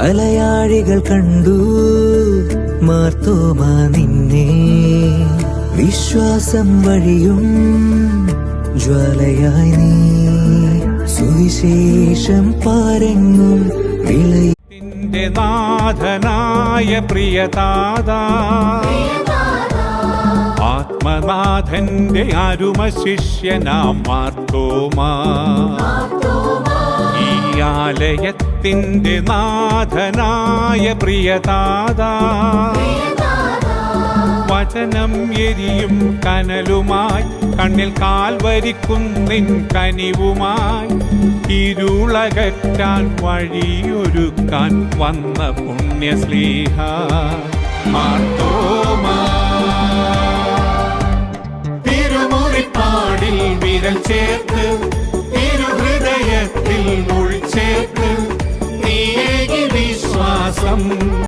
അലയാഴികൾ കണ്ടു മാർത്തോമാ നിന്നെ, വിശ്വാസം വഴിയും ജ്വാലയായി നീ, സുവിശേഷം പാരെങ്ങും വിളയിന്റെ നാഥനായ പ്രിയതാതാ, ആത്മനാഥന്റെ അരുമ ശിഷ്യനാം മാർത്തോമാ, ഈ ആലയത്തിന്റെ നാഥനായ പ്രിയതാതാ, വചനം എരിയും കനലുമായി കണ്ണിൽ കാൽവരിക്കുന്നിൻ കനിവുമായി, ഇരുളകറ്റാൻ വഴിയൊരുക്കാൻ വന്ന പുണ്യസ്ലീഹ മാർത്തോമാ. തിരുമുറിപ്പാടിൽ വിരൽ ചേർത്ത് തിരുഹൃദയത്തിൽ ഉൾച്ചേർത്ത് നീ വിശ്വാസം